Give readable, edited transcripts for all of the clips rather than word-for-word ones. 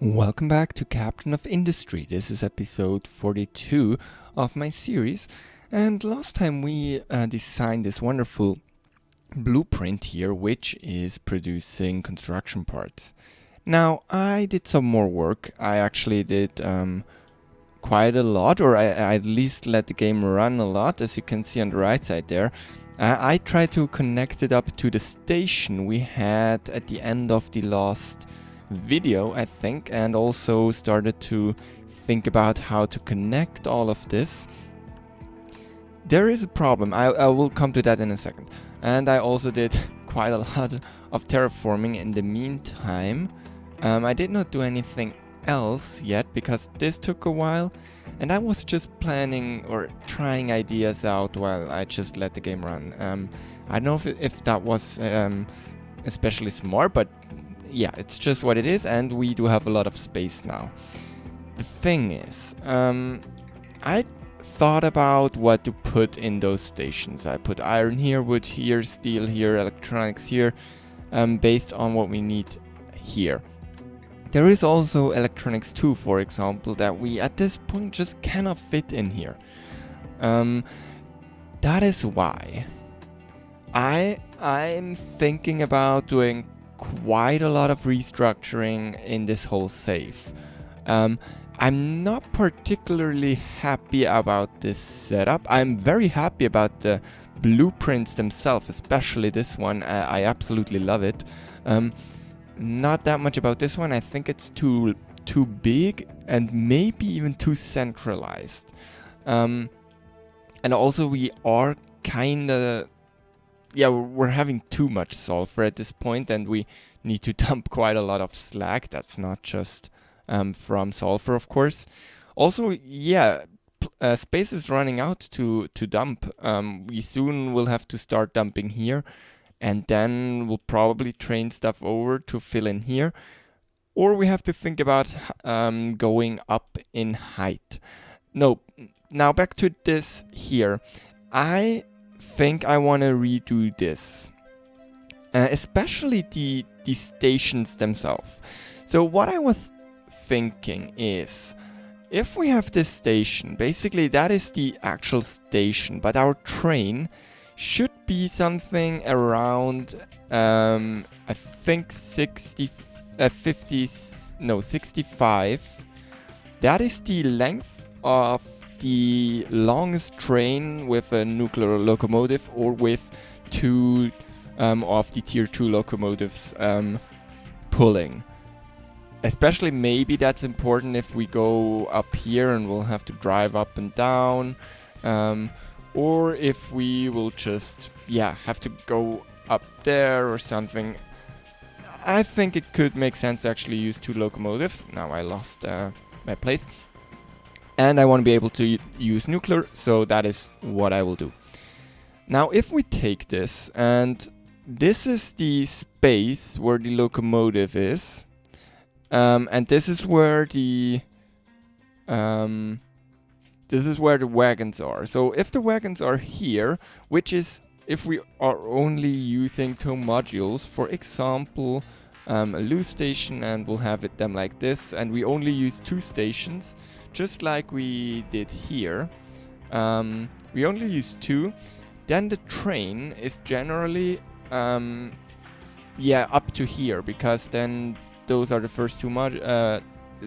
Welcome back to Captain of Industry. This is episode 42 of my series. And last time we designed this wonderful blueprint here, which is producing construction parts. Now, I did some more work. I actually did quite a lot, or I at least let the game run a lot, as you can see on the right side there. I tried to connect it up to the station we had at the end of the last video, I think, and also started to think about how to connect all of this. There is a problem. I will come to that in a second. And I also did quite a lot of terraforming in the meantime. I did not do anything else yet because this took a while, and I was just planning or trying ideas out while I just let the game run. I don't know if that was especially smart, but yeah, it's just what it is, and we do have a lot of space now. The thing is, I thought about what to put in those stations. I put iron here, wood here, steel here, electronics here, based on what we need here. There is also electronics too, for example, that we at this point just cannot fit in here. That is why I'm thinking about doing quite a lot of restructuring in this whole save. I'm not particularly happy about this setup. I'm very happy about the blueprints themselves, especially this one. I absolutely love it. Not that much about this one. I think it's too big and maybe even too centralized. And also we are kinda... yeah, we're having too much sulfur at this point, and we need to dump quite a lot of slag. That's not just from sulfur, of course. Also, yeah, space is running out to dump. We soon will have to start dumping here, and then we'll probably train stuff over to fill in here. Or we have to think about going up in height. No, now back to this here. I think I want to redo this, especially the stations themselves. So what I was thinking is, if we have this station, basically that is the actual station, but our train should be something around I think 65. That is the length of the longest train with a nuclear locomotive, or with two of the tier 2 locomotives pulling. Especially maybe that's important if we go up here and we'll have to drive up and down, or if we will just have to go up there or something. I think it could make sense to actually use two locomotives. Now I lost my place. And I want to be able to use nuclear, so that is what I will do. Now, if we take this, and this is the space where the locomotive is, and this is where the wagons are. So if the wagons are here, which is if we are only using two modules, for example, a loose station, and we'll have them like this, and we only use two stations, just like we did here. We only use two. Then the train is generally up to here, because then those are the first two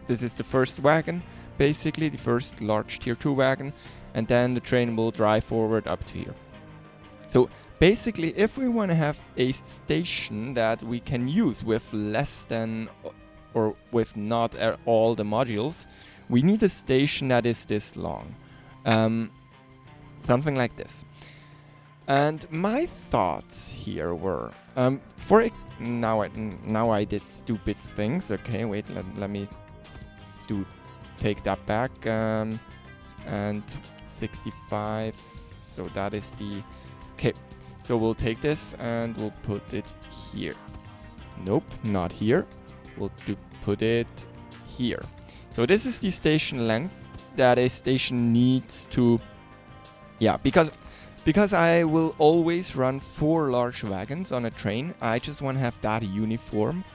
this is the first wagon, basically the first large tier 2 wagon, and then the train will drive forward up to here. So basically, if we want to have a station that we can use with less than or with not all the modules, we need a station that is this long. Something like this. And my thoughts here were, now I did stupid things. Okay, wait, let me take that back. And 65, so that is the... Okay, so we'll take this and we'll put it here. Nope, not here. We'll put it here. So this is the station length that a station needs to... Yeah, because I will always run 4 large wagons on a train, I just want to have that uniform.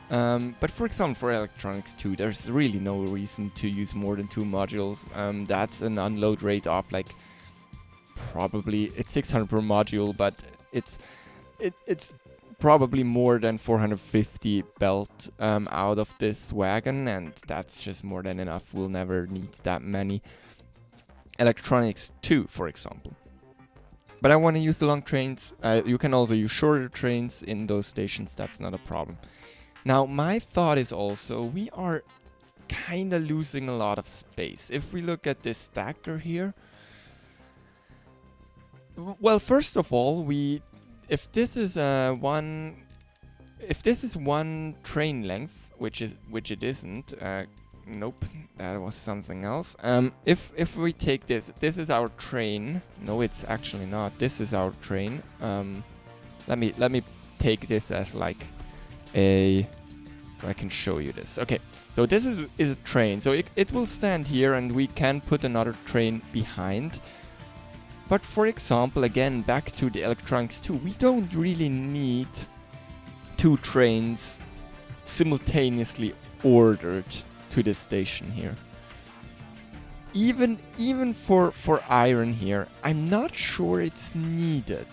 But for example, for electronics 2, there's really no reason to use more than 2 modules. That's an unload rate of like probably it's 600 per module, but it's probably more than 450 belt out of this wagon, and that's just more than enough. We'll never need that many. Electronics 2, for example. But I want to use the long trains. You can also use shorter trains in those stations. That's not a problem. Now, my thought is also we are kind of losing a lot of space. If we look at this stacker here, well, first of all, if this is one train length, which it isn't. Nope, that was something else. If we take this is our train. No, it's actually not. This is our train. Let me take this as like so I can show you this. Okay, so this is a train. So it will stand here, and we can put another train behind. But for example, again, back to the electronics 2, we don't really need 2 trains simultaneously ordered to this station here. Even for iron here, I'm not sure it's needed.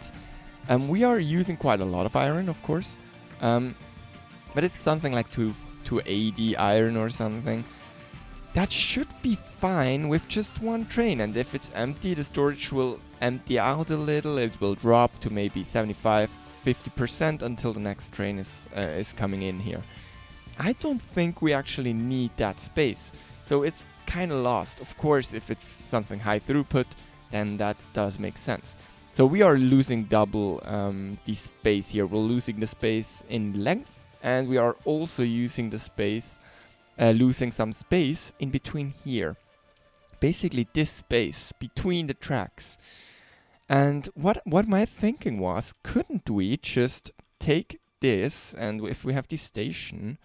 We are using quite a lot of iron, of course, but it's something like 280 iron or something. That should be fine with just 1 train, and if it's empty, the storage will empty out a little. It will drop to maybe 75-50% until the next train is coming in here. I don't think we actually need that space, so it's kind of lost. Of course, if it's something high throughput, then that does make sense. So we are losing double the space here. We're losing the space in length, and we are also using the space, losing some space in between here. Basically this space between the tracks. And what my thinking was, couldn't we just take this, and if we have this station,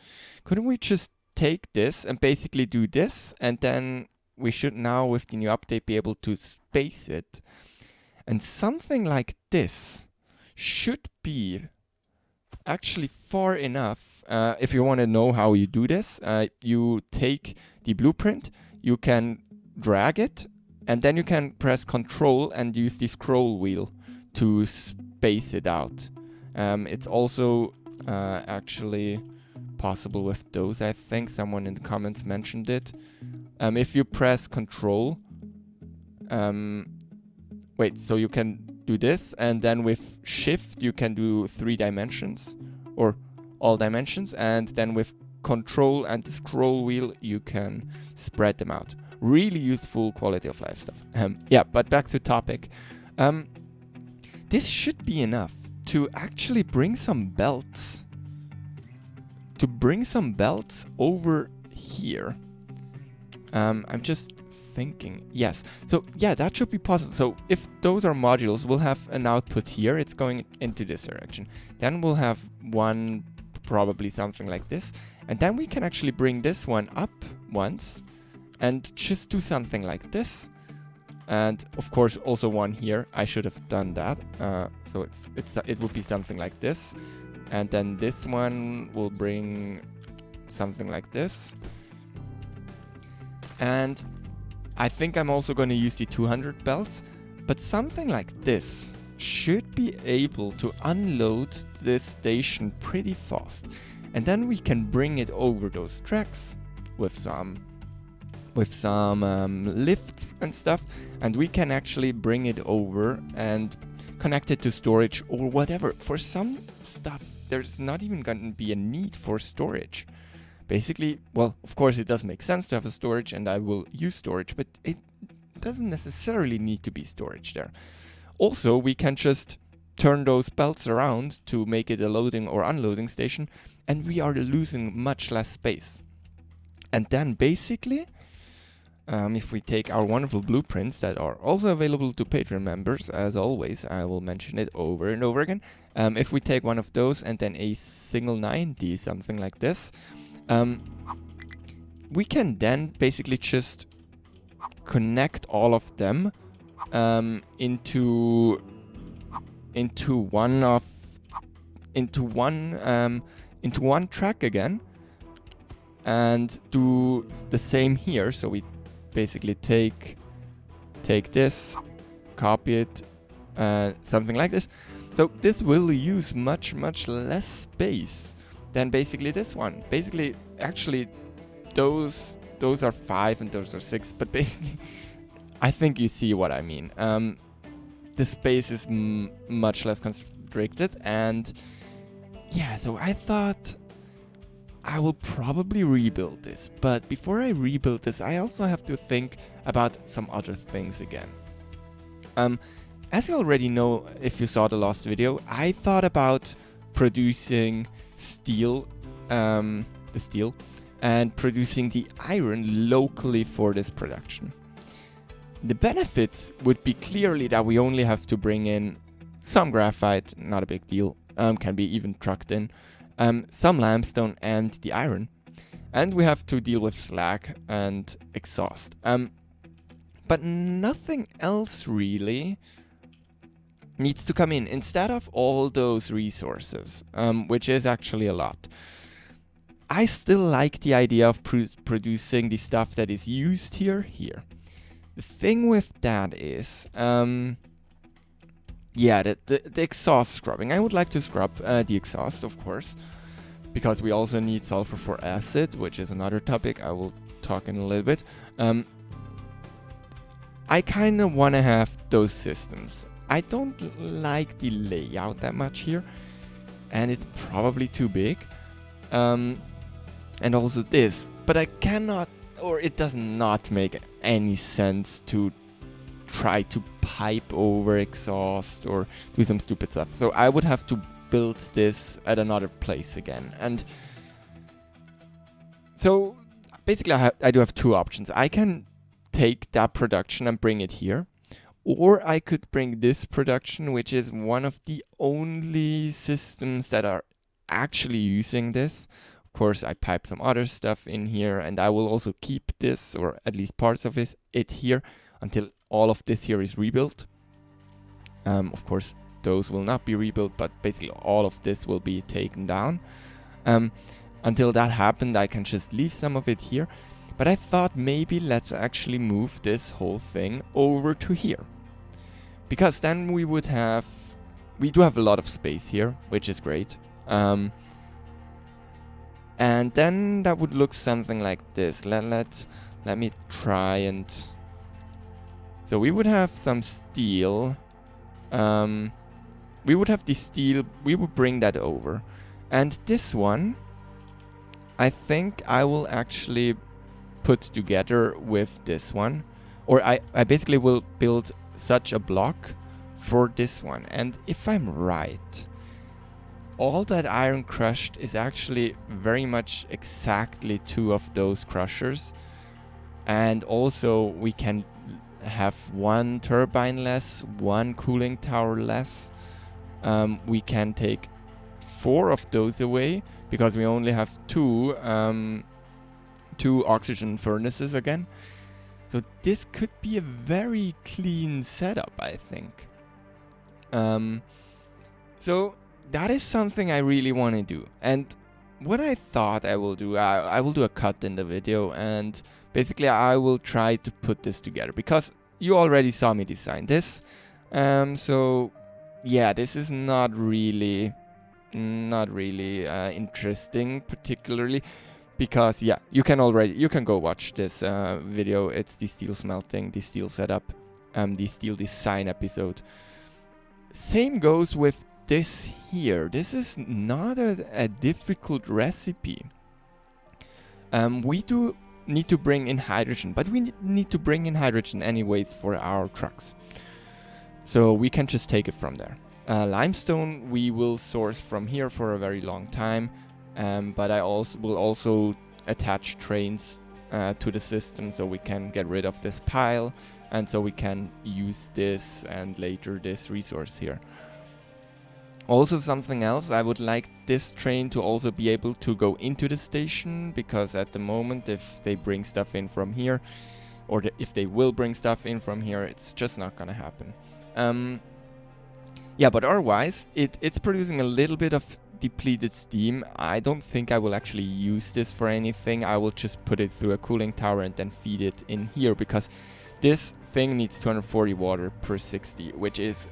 couldn't we just take this and basically do this, and then we should now with the new update be able to space it, and something like this should be actually far enough. If you want to know how you do this, you take the blueprint, you can drag it, and then you can press Control and use the scroll wheel to space it out. It's also actually possible with those. I think someone in the comments mentioned it. If you press Control, so you can do this, and then with Shift you can do 3 dimensions or all dimensions, and then with Control and the scroll wheel you can spread them out. Really useful quality of life stuff. Yeah, but back to topic. This should be enough to actually bring some belts. Over here. I'm just thinking. Yes. So yeah, that should be possible. So if those are modules, we'll have an output here. It's going into this direction. Then we'll have one, probably something like this. And then we can actually bring this one up once and just do something like this. And of course also one here. I should have done that. So it would be something like this. And then this one will bring something like this. And I think I'm also going to use the 200 belts. But something like this should be able to unload this station pretty fast. And then we can bring it over those tracks with some lifts and stuff, and we can actually bring it over and connect it to storage or whatever. For some stuff, there's not even going to be a need for storage. Basically, well, of course it does make sense to have a storage, and I will use storage, but it doesn't necessarily need to be storage there. Also, we can just turn those belts around to make it a loading or unloading station, and we are losing much less space. And then basically, if we take our wonderful blueprints that are also available to Patreon members, as always, I will mention it over and over again. If we take one of those and then a single 90, something like this, we can then basically just connect all of them into one into one track again and do the same here. So we basically take this, copy it, something like this. So this will use much less space than basically this one. Basically, actually, those are 5 and those are 6, but basically, I think you see what I mean. The space is much less constricted, and yeah, so I thought I will probably rebuild this. But before I rebuild this, I also have to think about some other things again. As you already know, if you saw the last video, I thought about producing steel, the steel, and producing the iron locally for this production. The benefits would be clearly that we only have to bring in some graphite, not a big deal, can be even trucked in, some limestone and the iron, and we have to deal with slag and exhaust. But nothing else really needs to come in instead of all those resources, which is actually a lot. I still like the idea of producing the stuff that is used here. The thing with that is, the exhaust scrubbing. I would like to scrub the exhaust, of course, because we also need sulfur for acid, which is another topic I will talk in a little bit. I kind of want to have those systems. I don't like the layout that much here, and it's probably too big. And also this, but I cannot, or it does not make any sense to try to pipe over exhaust or do some stupid stuff. So I would have to build this at another place again. And so basically I do have two options. I can take that production and bring it here, or I could bring this production, which is one of the only systems that are actually using this. Of course, I pipe some other stuff in here, and I will also keep this, or at least parts of it here, until all of this here is rebuilt. Of course, those will not be rebuilt, but basically all of this will be taken down. Until that happened, I can just leave some of it here. But I thought maybe let's actually move this whole thing over to here. Because then we do have a lot of space here, which is great. And then that would look something like this. Let me try and... So we would have some steel. We would have the steel. We would bring that over. And this one, I think I will actually put together with this one. Or I basically will build such a block for this one. And if I'm right, all that iron crushed is actually very much exactly 2 of those crushers. And also we can have 1 turbine less, 1 cooling tower less. We can take 4 of those away because we only have 2 oxygen furnaces again. So this could be a very clean setup, I think. So that is something I really want to do. And what I thought I will do, I will do a cut in the video, and basically I will try to put this together because you already saw me design this. So yeah, this is not really interesting particularly, because yeah, you can go watch this video. It's the steel smelting, the steel setup, the steel design episode. Same goes with this here. This is not a difficult recipe. We do need to bring in hydrogen, but we need to bring in hydrogen anyways for our trucks. So we can just take it from there. Limestone we will source from here for a very long time, but I will also attach trains to the system so we can get rid of this pile, and so we can use this and later this resource here. Also something else, I would like this train to also be able to go into the station, because at the moment if they bring stuff in from here, or if they will bring stuff in from here, it's just not gonna happen. Yeah, but otherwise it's producing a little bit of depleted steam, I don't think I will actually use this for anything. I will just put it through a cooling tower and then feed it in here, because this thing needs 240 water per 60, which is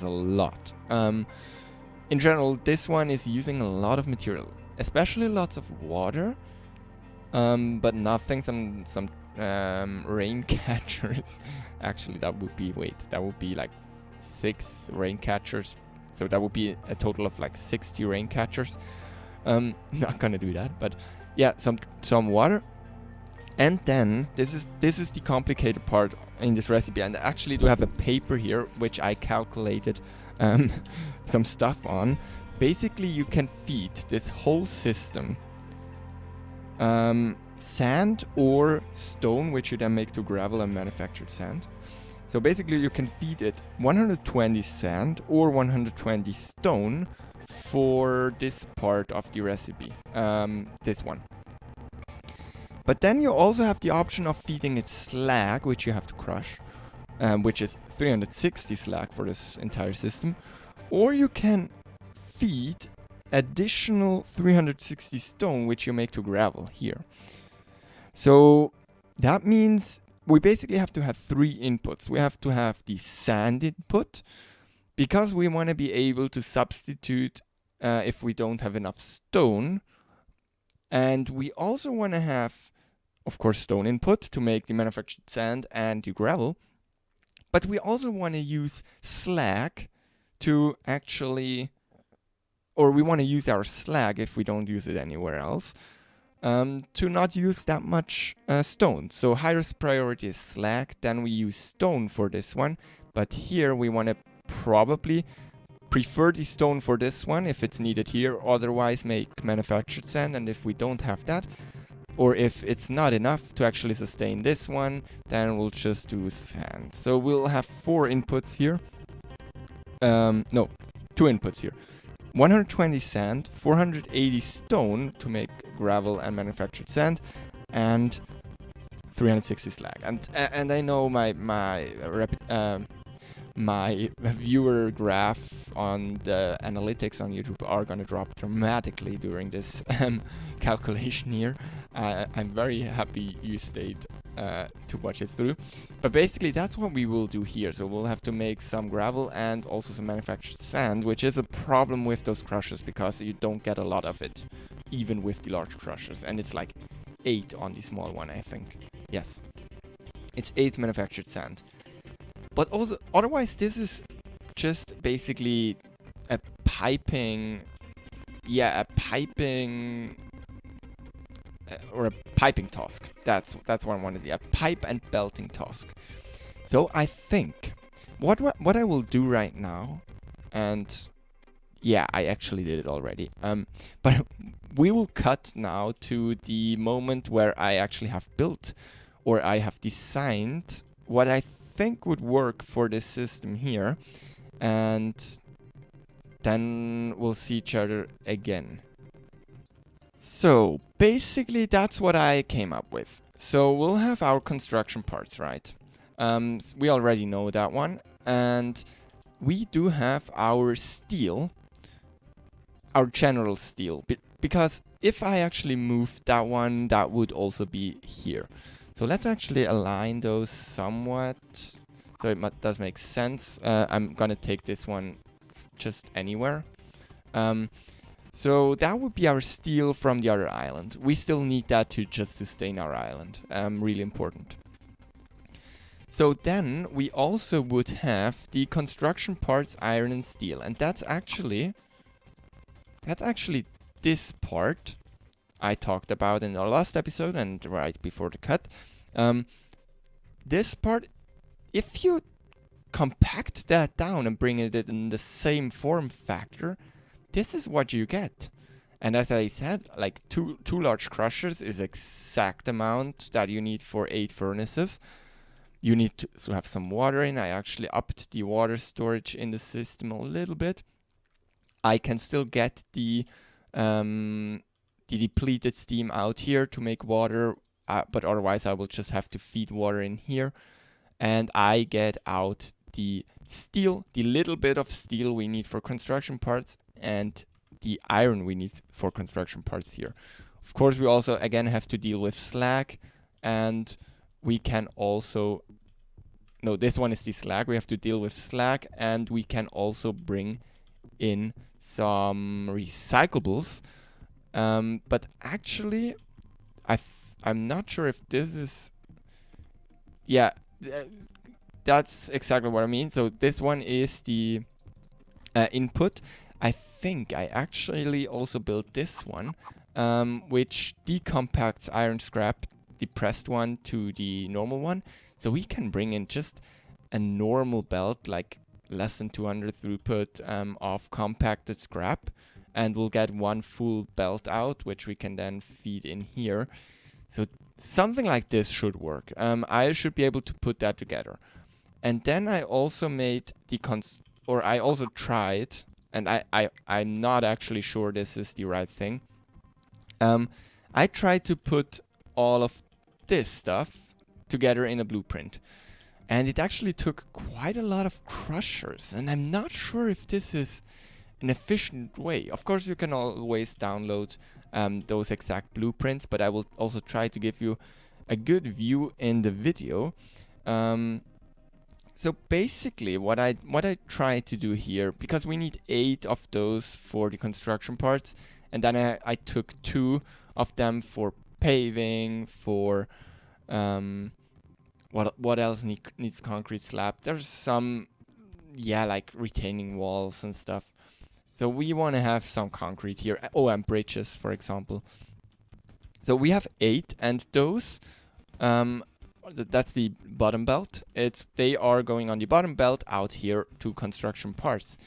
a lot. In general, this one is using a lot of material, especially lots of water, but nothing. Some rain catchers. Actually, that would be like 6 rain catchers. So that would be a total of like 60 rain catchers. Not gonna do that, but yeah, some water. And then this is the complicated part in this recipe. And I actually do have a paper here which I calculated some stuff on. Basically, you can feed this whole system sand or stone, which you then make to gravel and manufactured sand. So basically, you can feed it 120 sand or 120 stone for this part of the recipe, this one. But then you also have the option of feeding it slag, which you have to crush, which is 360 slag for this entire system. Or you can feed additional 360 stone, which you make to gravel here. So that means we basically have to have 3 inputs. We have to have the sand input, because we want to be able to substitute if we don't have enough stone. And we also want to have, of course, stone input to make the manufactured sand and the gravel. But we also want to use slag to actually, or we want to use our slag if we don't use it anywhere else, to not use that much stone. So highest priority is slag, then we use stone for this one. But here we want to probably prefer the stone for this one if it's needed here, otherwise make manufactured sand. And if we don't have that, or if it's not enough to actually sustain this one, then we'll just do sand. So we'll have 4 inputs here. No, 2 inputs here. 120 sand, 480 stone to make gravel and manufactured sand, and 360 slag. And I know my viewer graph on the analytics on YouTube are gonna drop dramatically during this calculation here. I'm very happy you stayed to watch it through. But basically that's what we will do here. So we'll have to make some gravel and also some manufactured sand, which is a problem with those crushers because you don't get a lot of it, even with the large crushers. And it's like 8 on the small one, I think. Yes, it's 8 manufactured sand. But also, otherwise, this is just basically a piping, or a piping task. That's what I wanted. A pipe and belting task. So I think what I will do right now, and yeah, I actually did it already. But we will cut now to the moment where I actually have built, or I have designed what I think would work for this system here, and then we'll see each other again. So basically that's what I came up with. So we'll have our construction parts, right? We already know that one, and we do have our steel, our general steel, because if I actually moved that one, that would also be here. So let's actually align those somewhat, so it does make sense. I'm gonna take this one just anywhere. So that would be our steel from the other island. We still need that to just sustain our island. Really important. So then we also would have the construction parts, iron and steel, and that's actually this part I talked about in our last episode and right before the cut. This part, if you compact that down and bring it in the same form factor, this is what you get. And as I said, like two large crushers is exact amount that you need for 8 furnaces. You need to have some water in. I actually upped the water storage in the system a little bit. I can still get the depleted steam out here to make water, but otherwise I will just have to feed water in here. And I get out the steel, the little bit of steel we need for construction parts, and the iron we need for construction parts here. Of course, we also again have to deal with slag, and we can also, no, this one is the slag. We have to deal with slag, and we can also bring in some recyclables. But actually, I'm not sure if this is, yeah, that's exactly what I mean. So this one is the input. I think I actually also built this one, which decompacts iron scrap, the pressed one, to the normal one. So we can bring in just a normal belt, like less than 200 throughput of compacted scrap, and we'll get one full belt out, which we can then feed in here. So something like this should work. I should be able to put that together. And then I also made I also tried, and I'm not actually sure this is the right thing. I tried to put all of this stuff together in a blueprint. And it actually took quite a lot of crushers. And I'm not sure if this is an efficient way. Of course, you can always download those exact blueprints, but I will also try to give you a good view in the video. So basically, what I try to do here, because we need 8 of those for the construction parts, and then I took 2 of them for paving, for what else needs concrete slab. There's some, yeah, like retaining walls and stuff. So we want to have some concrete here. Oh, and bridges, for example. So we have 8, and those, that's the bottom belt. They are going on the bottom belt out here to construction parts.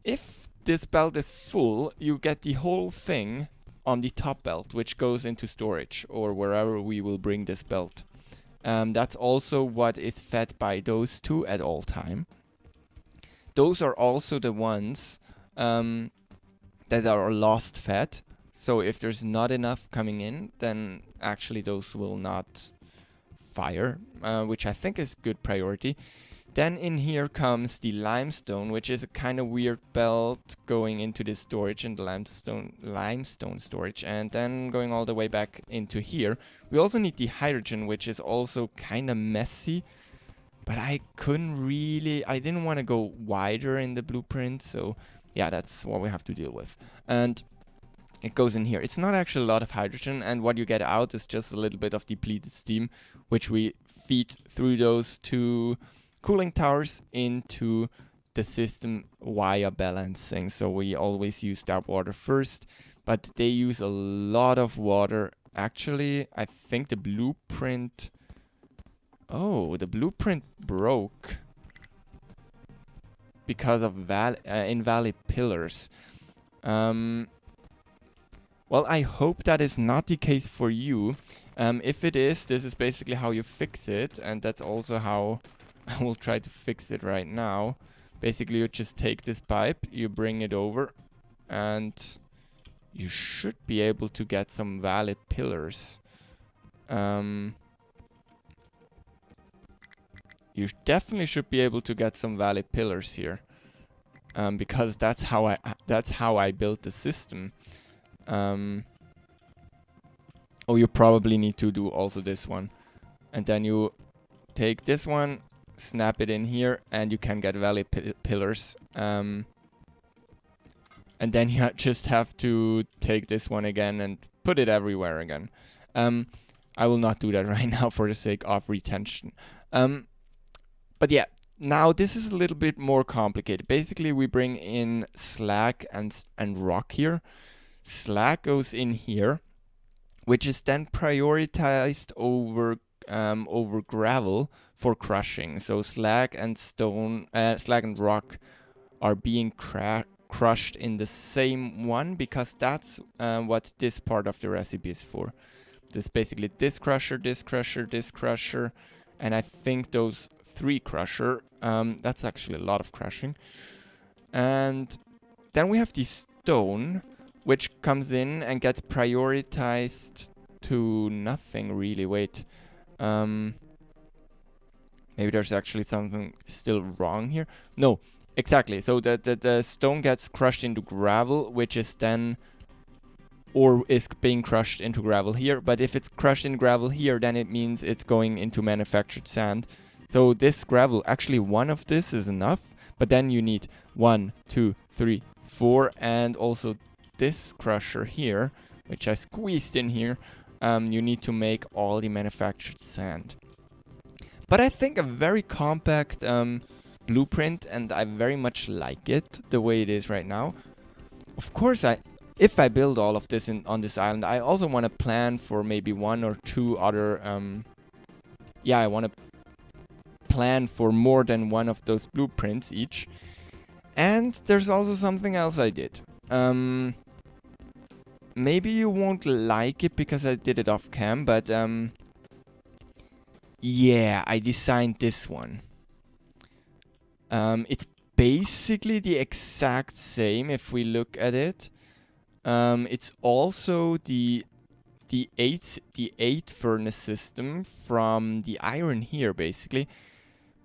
If this belt is full, you get the whole thing on the top belt, which goes into storage or wherever we will bring this belt. That's also what is fed by those 2 at all time. Those are also the ones that are lost fed. So if there's not enough coming in, then actually those will not fire, which I think is good priority. Then in here comes the limestone, which is a kind of weird belt going into this storage, and the limestone storage, and then going all the way back into here. We also need the hydrogen, which is also kind of messy, but I didn't want to go wider in the blueprint, so yeah, that's what we have to deal with. And it goes in here. It's not actually a lot of hydrogen, and what you get out is just a little bit of depleted steam, which we feed through those 2 cooling towers into the system via balancing. So we always use that water first, but they use a lot of water. Actually, I think the blueprint... Oh, the blueprint broke because of invalid pillars. Well, I hope that is not the case for you. If it is, this is basically how you fix it, and that's also how I will try to fix it right now. Basically, you just take this pipe, you bring it over, and you should be able to get some valid pillars. You definitely should be able to get some valid pillars here, because that's how I built the system. Oh, you probably need to do also this one, and then you take this one, snap it in here, and you can get valid pillars. And then you just have to take this one again and put it everywhere again. I will not do that right now for the sake of retention. But yeah, now this is a little bit more complicated. Basically, we bring in slag and rock here. Slag goes in here, which is then prioritized over gravel for crushing. So slag and rock are being crushed in the same one, because that's what this part of the recipe is for. This basically this crusher, and I think those 3 crusher. That's actually a lot of crushing. And then we have the stone, which comes in and gets prioritized to nothing really. Wait. Maybe there's actually something still wrong here. No, exactly. So the stone gets crushed into gravel, which is then, or is being crushed into gravel here. But if it's crushed in gravel here, then it means it's going into manufactured sand. So this gravel, actually one of this is enough, but then you need 1, 2, 3, 4, and also this crusher here, which I squeezed in here. You need to make all the manufactured sand. But I think a very compact blueprint, and I very much like it the way it is right now. Of course, if I build all of this on this island, I also want to plan for maybe 1 or 2 other. I want to plan for more than one of those blueprints each. And there's also something else I did. Maybe you won't like it because I did it off cam, but yeah, I designed this one. It's basically the exact same if we look at it. It's also the eight furnace system from the iron here, basically.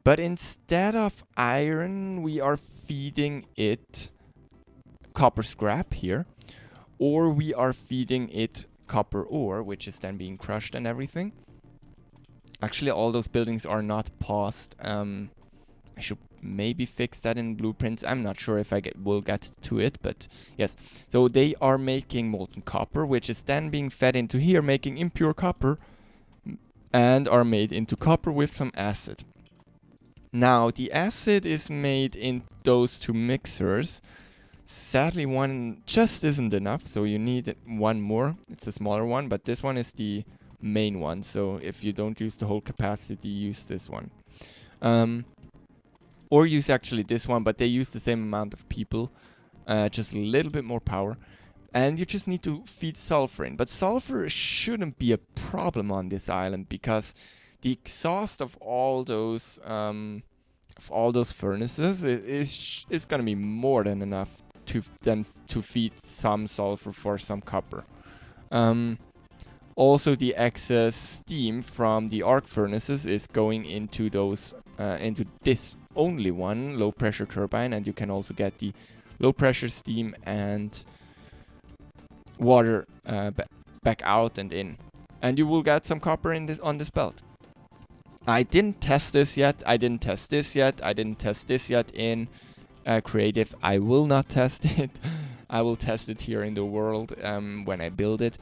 But instead of iron, we are feeding it copper scrap here, or we are feeding it copper ore, which is then being crushed and everything. Actually, all those buildings are not paused. I should maybe fix that in blueprints. I'm not sure if I will get to it, but yes. So they are making molten copper, which is then being fed into here, making impure copper, and are made into copper with some acid. Now, the acid is made in those 2 mixers. Sadly, one just isn't enough, so you need 1 more. It's a smaller one, but this one is the main one. So if you don't use the whole capacity, use this one. Or use actually this one, but they use the same amount of people, just a little bit more power. And you just need to feed sulfur in. But sulfur shouldn't be a problem on this island because the exhaust of all those furnaces is gonna be more than enough to feed some sulfur for some copper. Also, the excess steam from the arc furnaces is going into into this only one low pressure turbine, and you can also get the low pressure steam and water back out and in, and you will get some copper on this belt. I didn't test this yet. I didn't test this yet in creative. I will not test it. I will test it here in the world when I build it.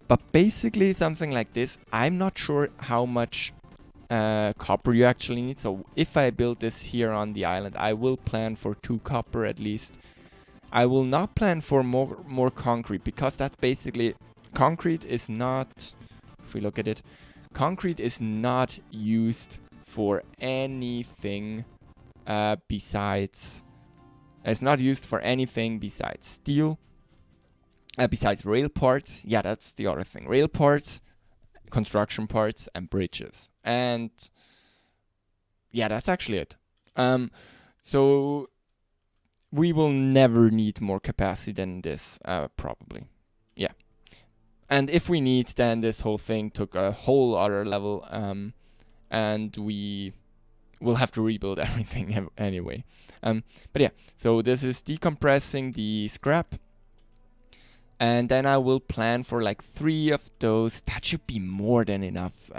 But basically something like this. I'm not sure how much copper you actually need. So if I build this here on the island, I will plan for 2 copper at least. I will not plan for more concrete, because that's basically, concrete is not, if we look at it, concrete is not used for anything besides, it's not used for anything besides steel, besides rail parts. Yeah, that's the other thing. Rail parts, construction parts, and bridges. And yeah, that's actually it. So we will never need more capacity than this, probably. Yeah. And if we need, then this whole thing took a whole other level, and we will have to rebuild everything anyway. But yeah, so this is decompressing the scrap. And then I will plan for like 3 of those. That should be more than enough.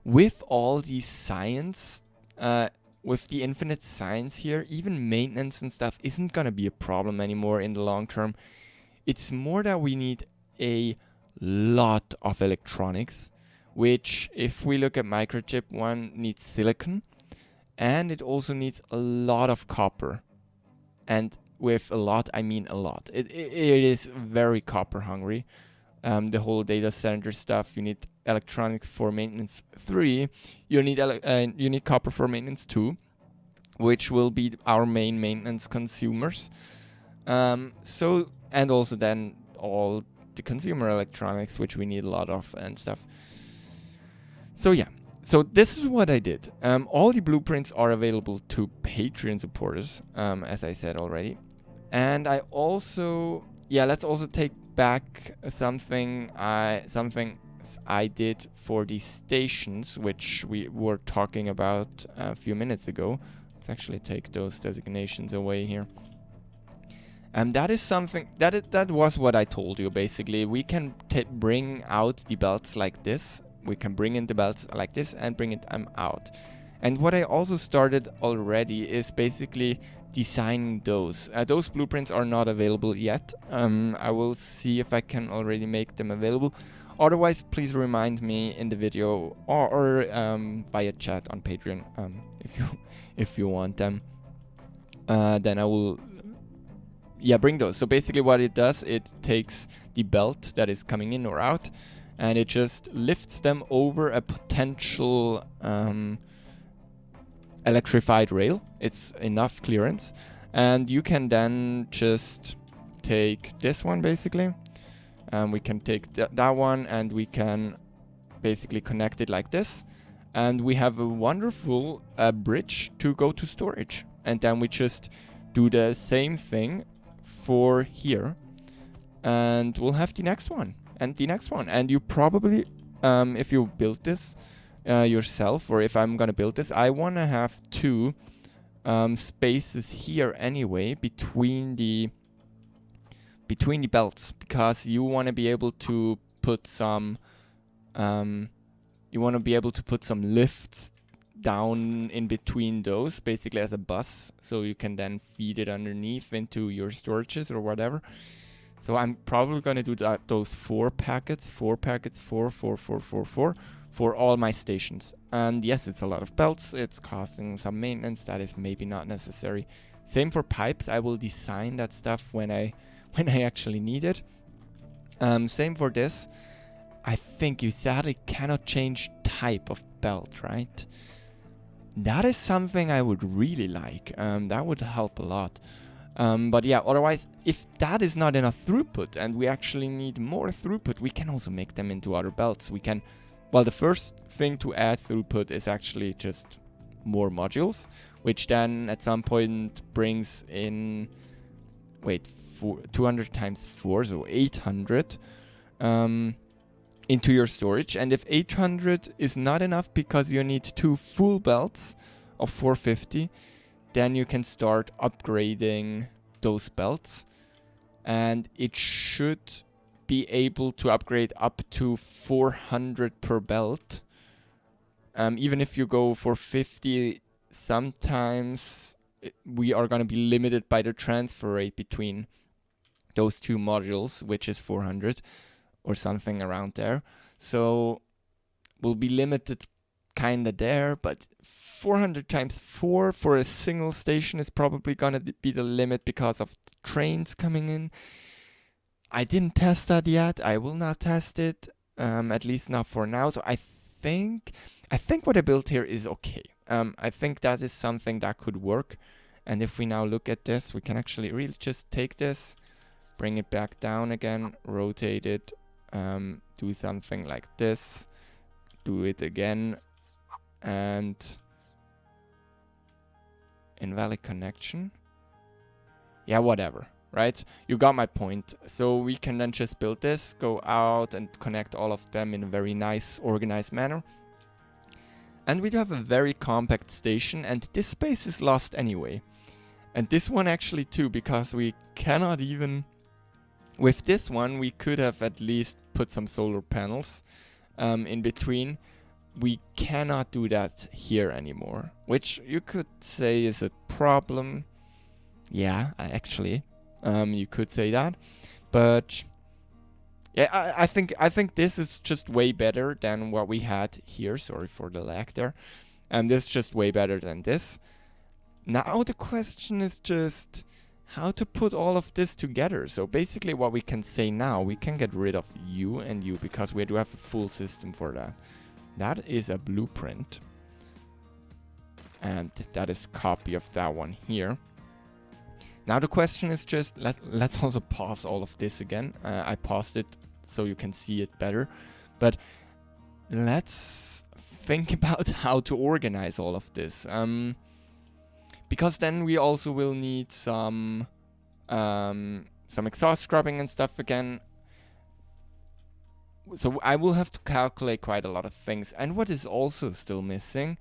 With all the science, with the infinite science here, even maintenance and stuff isn't gonna be a problem anymore in the long term. It's more that we need a lot of electronics, which, if we look at microchip, one needs silicon, and it also needs a lot of copper. And with a lot, I mean a lot. It is very copper hungry. The whole data center stuff, you need electronics for maintenance 3. You need copper for maintenance 2, which will be our main maintenance consumers. So, and also then all the consumer electronics, which we need a lot of and stuff. So yeah, so this is what I did. All the blueprints are available to Patreon supporters, as I said already. And I also, let's also take back something I did for the stations, which we were talking about a few minutes ago. Let's actually take those designations away here. And that is something, that was what I told you, basically. We can bring out the belts like this. We can bring in the belts like this and bring it out. And what I also started already is basically designing those. Those blueprints are not available yet. I will see if I can already make them available. Otherwise, please remind me in the video or via chat on Patreon if you want them. Then I will bring those. So basically what it does, it takes the belt that is coming in or out and it just lifts them over a potential electrified rail. It's enough clearance. And you can then just take this one basically. We can take that one and we can basically connect it like this. And we have a wonderful bridge to go to storage. And then we just do the same thing for here. And we'll have the next one and the next one. And you probably, if you build this yourself, or if I'm gonna build this, I wanna have two spaces here anyway between the belts, because you want to be able to put some lifts down in between those, basically as a bus, so you can then feed it underneath into your storages or whatever. So I'm probably going to do those 4 packets, 4 for all my stations. And yes, it's a lot of belts, it's costing some maintenance, that is maybe not necessary. Same for pipes, I will design that stuff when I actually need it. Same for this. I think you sadly cannot change type of belt, right? That is something I would really like. That would help a lot. But yeah, otherwise, if that is not enough throughput and we actually need more throughput, we can also make them into other belts. We can, well, the first thing to add throughput is actually just more modules, which then at some point brings in, 200 times 4, so 800 into your storage. And if 800 is not enough because you need 2 full belts of 450, then you can start upgrading those belts. And it should be able to upgrade up to 400 per belt. Even if you go for 50, sometimes we are going to be limited by the transfer rate between those 2 modules, which is 400 or something around there. So we'll be limited kind of there, but 400 times 4 for a single station is probably going to be the limit because of the trains coming in. I didn't test that yet. I will not test it, at least not for now. So I think what I built here is okay. I think that is something that could work. And if we now look at this, we can actually really just take this, bring it back down again, rotate it, do something like this, do it again, and invalid connection. Yeah, whatever, right? You got my point. So we can then just build this, go out and connect all of them in a very nice, organized manner. And we do have a very compact station, and this space is lost anyway. And this one actually too, because we cannot even... With this one, we could have at least put some solar panels in between. We cannot do that here anymore, which you could say is a problem. Yeah, actually, you could say that. But yeah, I think this is just way better than what we had here. Sorry for the lag there. This is just way better than this. Now the question is just how to put all of this together. So basically what we can say now, we can get rid of you and you because we do have a full system for that. That is a blueprint. And that is a copy of that one here. Now the question is just, let's also pause all of this again. I paused it so you can see it better. But let's think about how to organize all of this. Because then we also will need some exhaust scrubbing and stuff again. So I will have to calculate quite a lot of things. And what is also still missing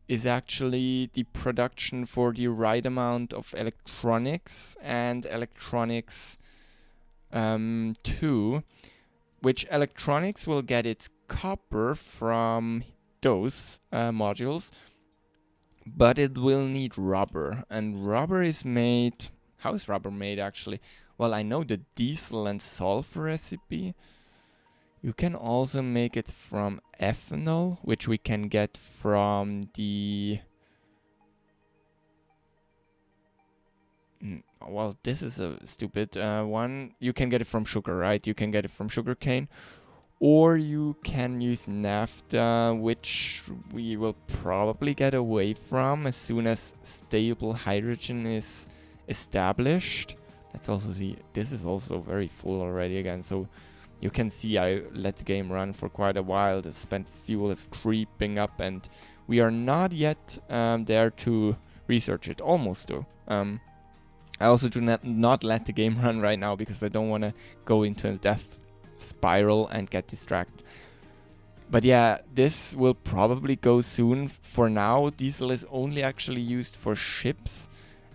is actually the production for the right amount of electronics and electronics 2, which electronics will get its copper from those modules, but it will need rubber, and rubber is made... How is rubber made actually? Well, I know the diesel and sulfur recipe. You can also make it from ethanol, which we can get from the... Well, this is a stupid one. You can get it from sugar, right? You can get it from sugarcane. Or you can use naphtha, which we will probably get away from as soon as stable hydrogen is established. Let's also see. This is also very full already again. So you can see I let the game run for quite a while. The spent fuel is creeping up, and we are not yet there to research it. Almost though. I also do not let the game run right now because I don't want to go into a death spiral and get distracted. But yeah, this will probably go soon. For now, diesel is only actually used for ships,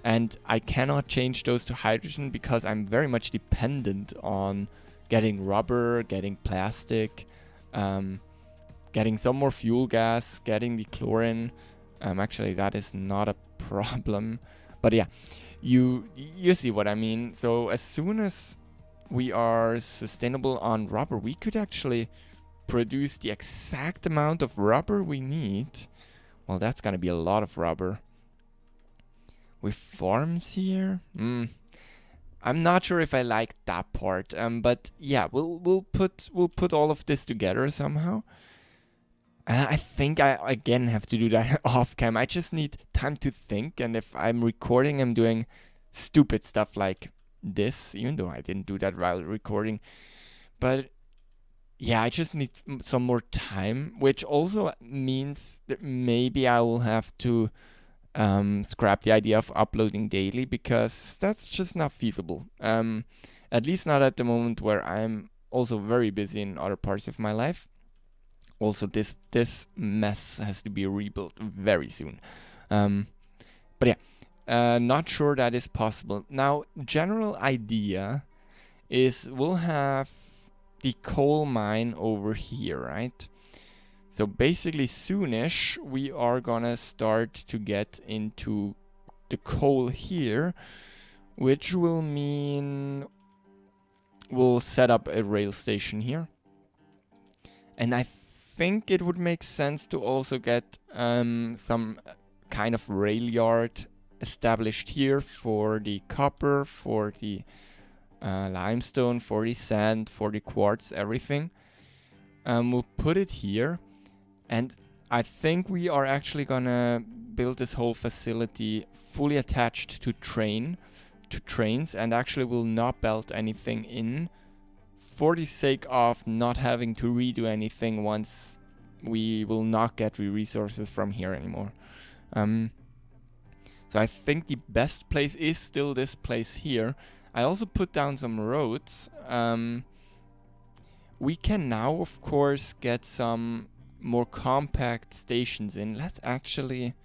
and I cannot change those to hydrogen because I'm very much dependent on getting rubber, getting plastic, getting some more fuel gas, getting the chlorine. Actually, that is not a problem. But yeah, you see what I mean. So as soon as we are sustainable on rubber, we could actually produce the exact amount of rubber we need. Well, that's gonna be a lot of rubber. With farms here, I'm not sure if I like that part. But yeah, we'll put all of this together somehow. I think I again have to do that off cam. I just need time to think, and if I'm recording, I'm doing stupid stuff like this, even though I didn't do that while recording. But yeah, I just need some more time, which also means that maybe I will have to scrap the idea of uploading daily, because that's just not feasible. At least not at the moment, where I'm also very busy in other parts of my life. Also, this mess has to be rebuilt very soon. But yeah, not sure that is possible. Now, general idea is we'll have the coal mine over here, right? So basically soonish we are gonna start to get into the coal here, which will mean we'll set up a rail station here. And I think it would make sense to also get some kind of rail yard established here for the copper, for the limestone, for the sand, for the quartz, everything. We'll put it here, and I think we are actually gonna build this whole facility fully attached to trains, and actually will not build anything in, for the sake of not having to redo anything once we will not get the resources from here anymore. So I think the best place is still this place here. I also put down some roads. We can now, of course, get some more compact stations in. Let's actually...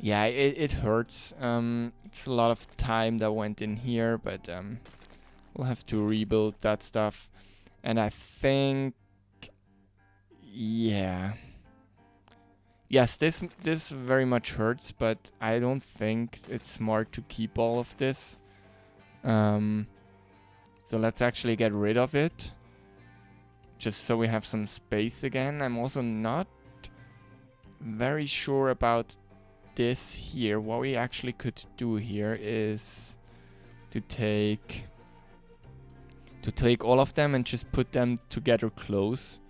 Yeah, it hurts. It's a lot of time that went in here, but we'll have to rebuild that stuff. And I think... Yeah. Yes, this very much hurts, but I don't think it's smart to keep all of this. So let's actually get rid of it, just so we have some space again. I'm also not very sure about this here. What we actually could do here is to take all of them and just put them together close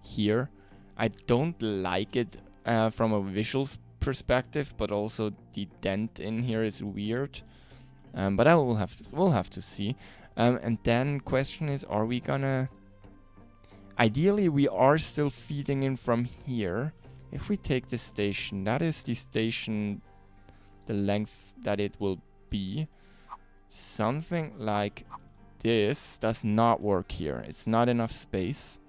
here. I don't like it from a visuals perspective, but also the dent in here is weird. But we'll have to see. And then question is, are we gonna... Ideally, we are still feeding in from here. If we take this station, that is the station, the length that it will be. Something like this does not work here. It's not enough space.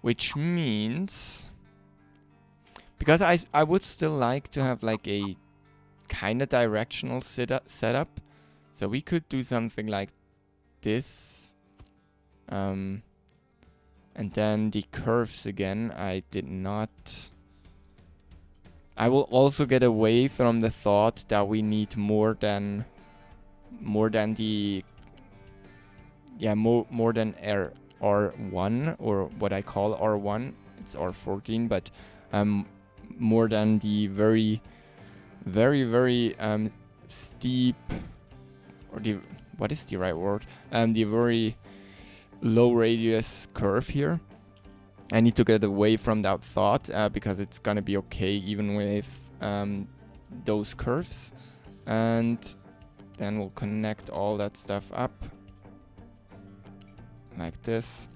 which means, because I would still like to have like a kind of directional setup, so we could do something like this, and then the curves again. I will also get away from the thought that we need more than the more than R1, or what I call R1. It's R14, but more than the very steep, or the, what is the right word? The very low radius curve here. I need to get away from that thought, because it's gonna be okay even with those curves. And then we'll connect all that stuff up like this.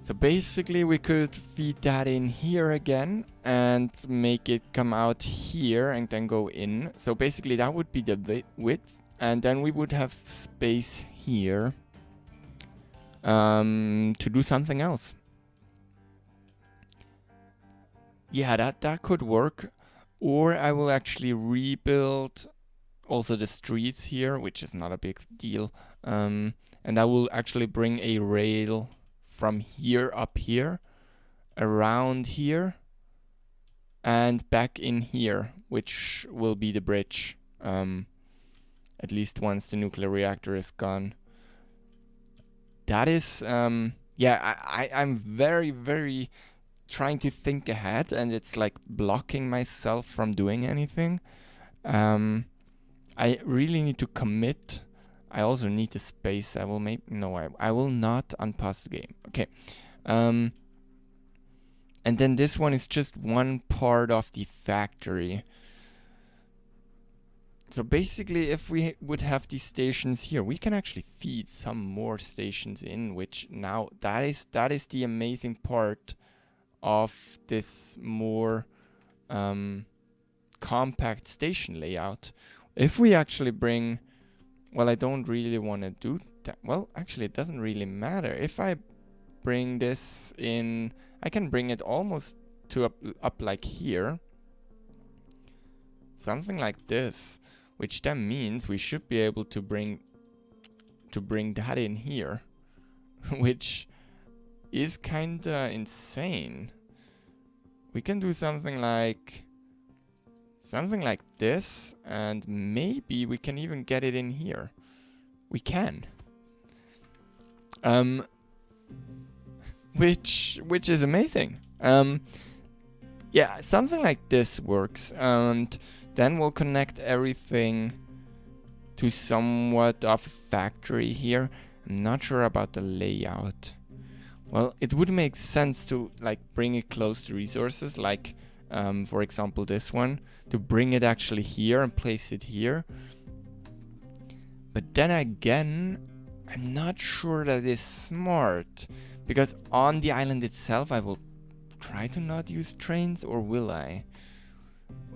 So basically we could feed that in here again and make it come out here and then go in. So basically that would be the width, and then we would have space here to do something else. Yeah, that could work. Or I will actually rebuild also the streets here, which is not a big deal. And I will actually bring a rail from here up here, around here, and back in here, which will be the bridge, at least once the nuclear reactor is gone. That is, yeah, I'm very trying to think ahead, and it's like blocking myself from doing anything. I really need to commit. I also need the space. I will I will not unpause the game. Okay. And then this one is just one part of the factory. So basically, if we would have these stations here, we can actually feed some more stations in, which now that is the amazing part of this more compact station layout. If we actually bring, well, I don't really want to do that. Well, actually, it doesn't really matter. If I bring this in, I can bring it almost to up like here. Something like this, which then means we should be able to bring that in here, which is kinda insane. We can do something like this, and maybe we can even get it in here. We can. Which is amazing. Yeah, something like this works, and then we'll connect everything to somewhat of a factory here. I'm not sure about the layout. Well, it would make sense to like bring it close to resources, like for example this one, to bring it actually here and place it here. But then again, I'm not sure that is smart, because on the island itself I will try to not use trains, or will I?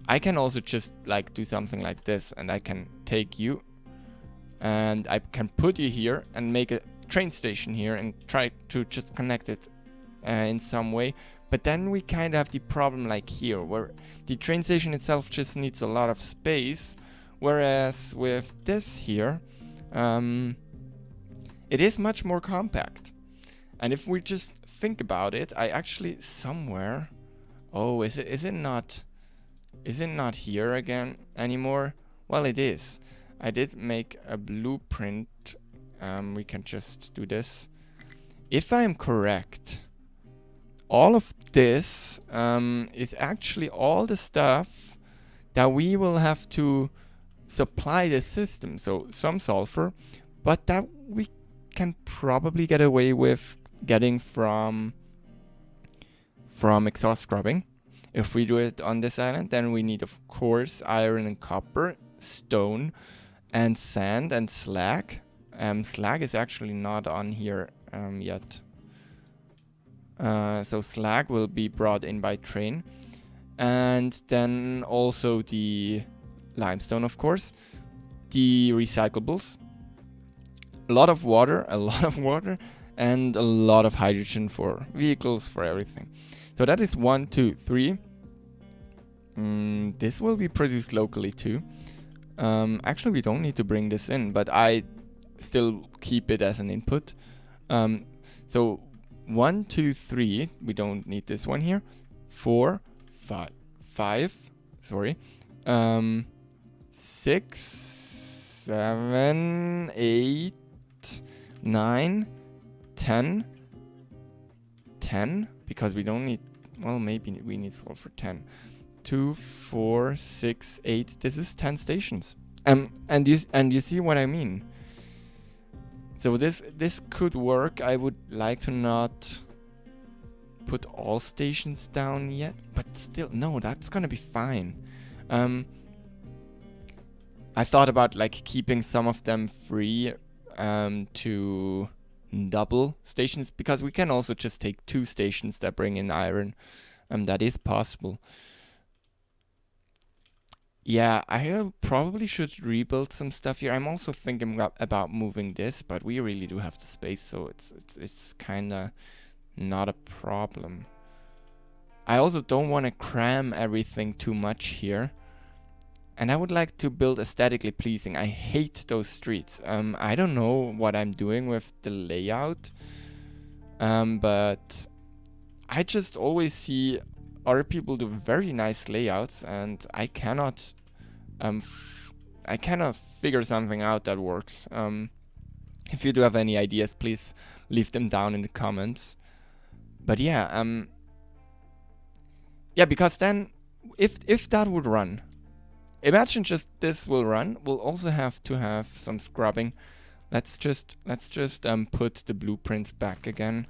I can also just like do something like this, and I can take you and I can put you here and make a train station here and try to just connect it in some way. But then we kind of have the problem like here, where the train station itself just needs a lot of space, whereas with this here, it is much more compact. And if we just think about it, I actually somewhere, oh, is it not here again anymore? Well, it is. I did make a blueprint. We can just do this. If I'm correct, all of this is actually all the stuff that we will have to supply the system. So some sulfur, but that we can probably get away with getting from exhaust scrubbing. If we do it on this island, then we need, of course, iron and copper, stone, and sand and slag. Slag is actually not on here yet. So slag will be brought in by train. And then also the limestone, of course. The recyclables. A lot of water. and a lot of hydrogen for vehicles, for everything. So that is 1, 2, 3. This will be produced locally too. Actually, we don't need to bring this in, but I still keep it as an input. So 1, 2, 3. We don't need this one here. 4, 5. Sorry. 6, 7, 8, 9, 10. 10, because we don't need, well, maybe we need salt for 10. 2, 4, 6, 8. This is 10 stations. And you see what I mean. So this could work. I would like to not put all stations down yet, but still, no, that's gonna be fine. I thought about like keeping some of them free to double stations, because we can also just take 2 stations that bring in iron. That is possible. Yeah, I probably should rebuild some stuff here. I'm also thinking about moving this, but we really do have the space, so it's kind of not a problem. I also don't want to cram everything too much here. And I would like to build aesthetically pleasing. I hate those streets. I don't know what I'm doing with the layout, but I just always see other people do very nice layouts, and I cannot figure something out that works. If you do have any ideas, please leave them down in the comments. But yeah, because then if that would run, imagine just this will run. We'll also have to have some scrubbing. Let's just put the blueprints back again.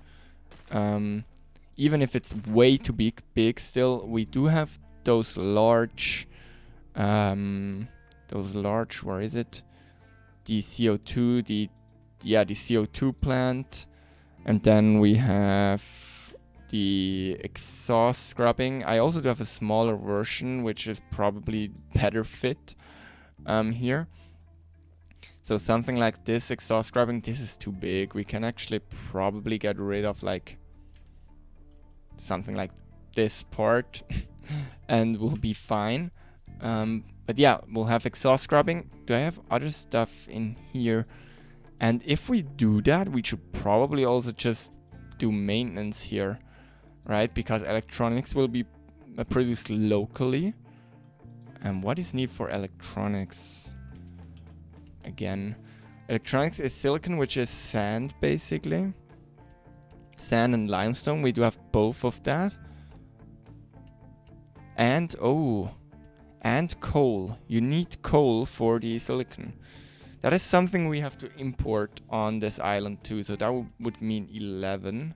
Even if it's way too big still, we do have those large, where is it? The CO2, the CO2 plant. And then we have the exhaust scrubbing. I also do have a smaller version, which is probably better fit here. So something like this exhaust scrubbing, this is too big. We can actually probably get rid of like something like this part and we'll be fine. But yeah, we'll have exhaust scrubbing. Do I have other stuff in here? And if we do that, we should probably also just do maintenance here, right? Because electronics will be produced locally. And what is needed for electronics? Again, electronics is silicon, which is sand basically. Sand and limestone, we do have both of that. And and coal. You need coal for the silicon. That is something we have to import on this island too. So that would mean 11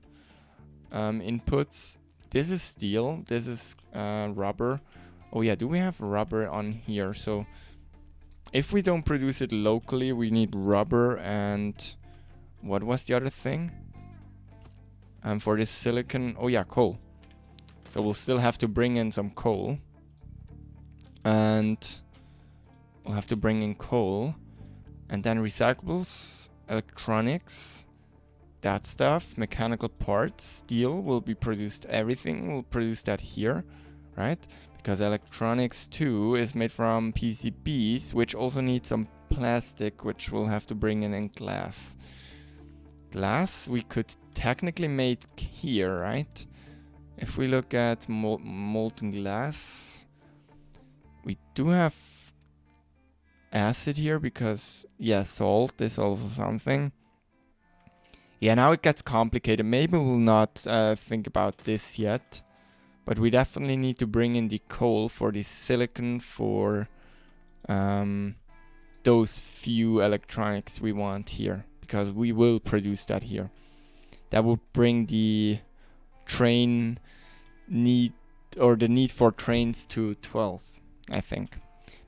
inputs. This is steel. This is rubber. Oh yeah, do we have rubber on here? So if we don't produce it locally, we need rubber and what was the other thing? For this silicon, oh yeah, coal. So we'll still have to bring in some coal. And we'll have to bring in coal. And then recyclables, electronics, that stuff, mechanical parts, steel will be produced, everything will produce that here, right? Because electronics too is made from PCBs, which also need some plastic, which we'll have to bring in glass. Glass we could technically make here, right? If we look at molten glass, we do have acid here because, yeah, salt is also something. Yeah, now it gets complicated. Maybe we'll not think about this yet, but we definitely need to bring in the coal for the silicon for those few electronics we want here, because we will produce that here. That would bring the train need, or the need for trains, to 12, I think.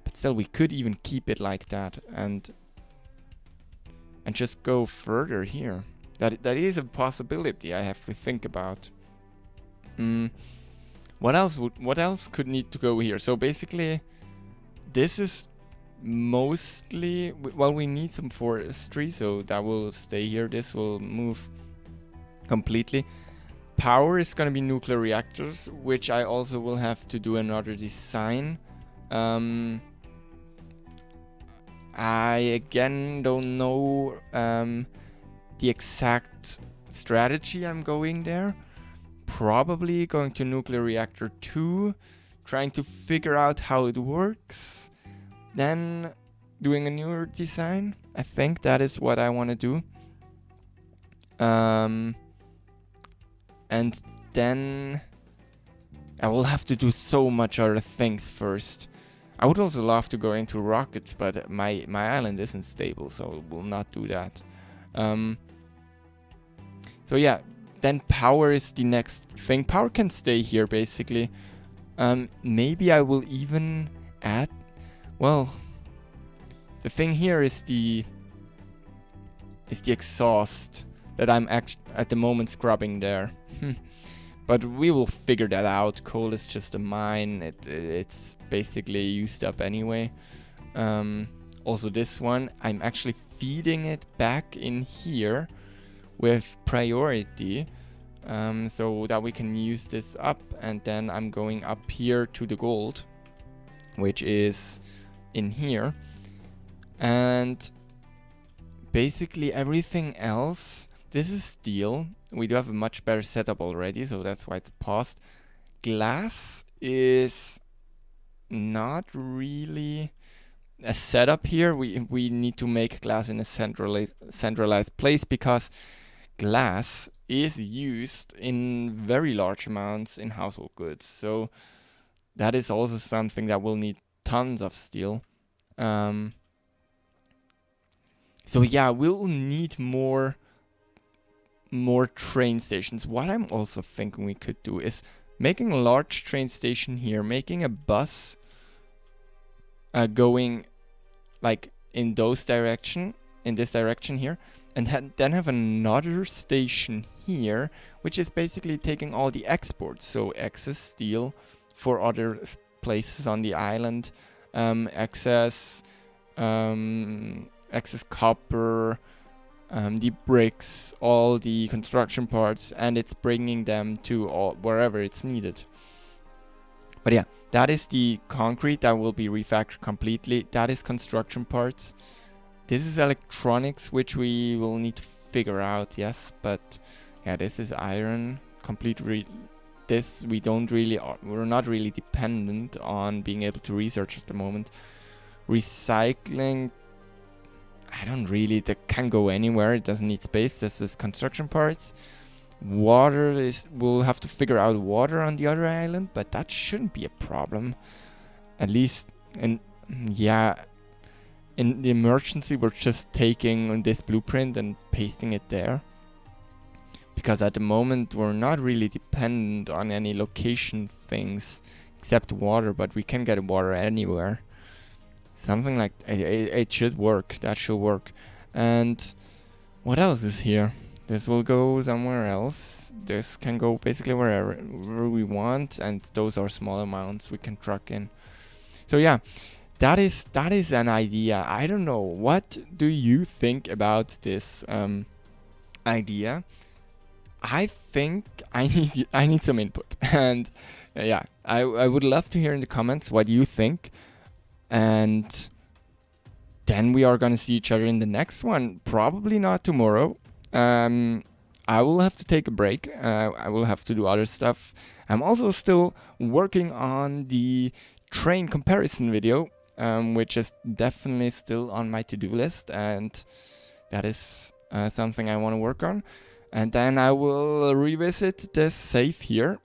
But still, we could even keep it like that and just go further here. That is a possibility I have to think about. What else could need to go here? So basically, this is mostly, well, we need some forestry, so that will stay here. This will move completely. Power is going to be nuclear reactors, which I also will have to do another design. I again don't know the exact strategy I'm going there. Probably going to nuclear reactor 2, trying to figure out how it works, then doing a newer design. I think that is what I want to do. And then I will have to do so much other things first. I would also love to go into rockets, but my island isn't stable, so we'll not do that. So yeah, then power is the next thing. Power can stay here basically. Maybe I will even add, well, the thing here is the exhaust that I'm at the moment scrubbing there. But we will figure that out. Coal is just a mine. It's basically used up anyway. Also this one, I'm actually feeding it back in here with priority, so that we can use this up. And then I'm going up here to the gold, which is in here. And basically everything else, this is steel. We do have a much better setup already, so that's why it's paused. Glass is not really a setup here. We need to make glass in a centralized place, because glass is used in very large amounts in household goods. So that is also something that will need tons of steel. So yeah, we'll need more train stations. What I'm also thinking we could do is making a large train station here, making a bus going like in this direction here, and then have another station here, which is basically taking all the exports, so excess steel for other places on the island, excess copper, the bricks, all the construction parts, and it's bringing them to wherever it's needed. But yeah, that is the concrete that will be refactored completely. That is construction parts. This is electronics, which we will need to figure out, yes. But yeah, this is iron. This we're not really dependent on being able to research at the moment. Recycling, that can go anywhere. It doesn't need space. This is construction parts. Water we'll have to figure out water on the other island, but that shouldn't be a problem. At least, and yeah, in the emergency, we're just taking this blueprint and pasting it there. Because at the moment, we're not really dependent on any location things except water, but we can get water anywhere. Something like it should work. That should work. And what else is here? This will go somewhere else. This can go basically wherever we want, and those are small amounts we can truck in. So yeah, that is an idea. I don't know. What do you think about this idea? I think I need some input, and yeah, I would love to hear in the comments what you think. And then we are gonna see each other in the next one. Probably not tomorrow. I will have to take a break. I will have to do other stuff. I'm also still working on the train comparison video, which is definitely still on my to-do list, and that is something I want to work on. And then I will revisit this save here,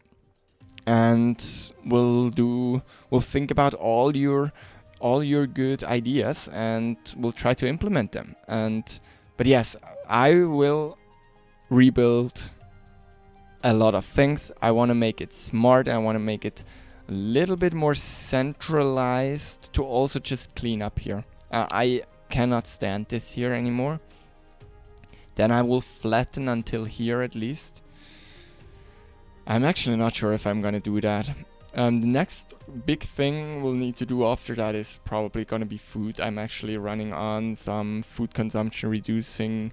and we'll think about all your good ideas, and we'll try to implement them. But yes, I will rebuild a lot of things. I want to make it smart. I want to make it a little bit more centralized to also just clean up here. I cannot stand this here anymore. Then I will flatten until here at least. I'm actually not sure if I'm gonna do that. The next big thing we'll need to do after that is probably gonna be food. I'm actually running on some food consumption reducing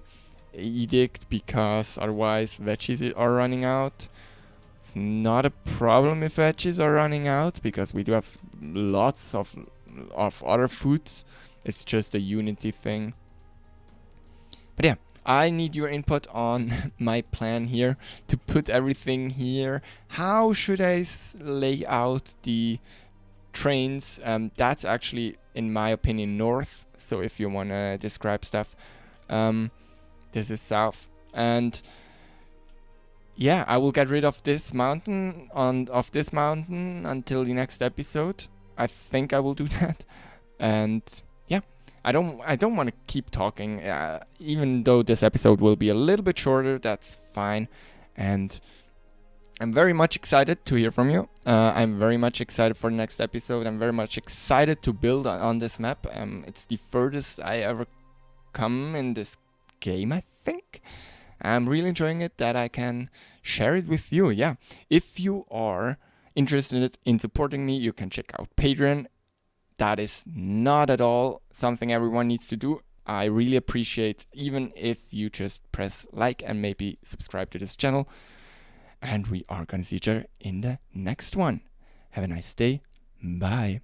edict because otherwise veggies are running out. It's not a problem if veggies are running out because we do have lots of other foods. It's just a unity thing. But yeah, I need your input on my plan here to put everything here. How should I lay out the trains? That's actually, in my opinion, north. So if you want to describe stuff, this is south. And yeah, I will get rid of this mountain until the next episode. I think I will do that. And yeah, I don't want to keep talking. Even though this episode will be a little bit shorter, that's fine. And I'm very much excited to hear from you. I'm very much excited for the next episode. I'm very much excited to build on this map. It's the furthest I ever come in this game, I think. I'm really enjoying it that I can share it with you. Yeah, if you are interested in supporting me, you can check out Patreon. That is not at all something everyone needs to do. I really appreciate even if you just press like and maybe subscribe to this channel. And we are going to see each other in the next one. Have a nice day. Bye.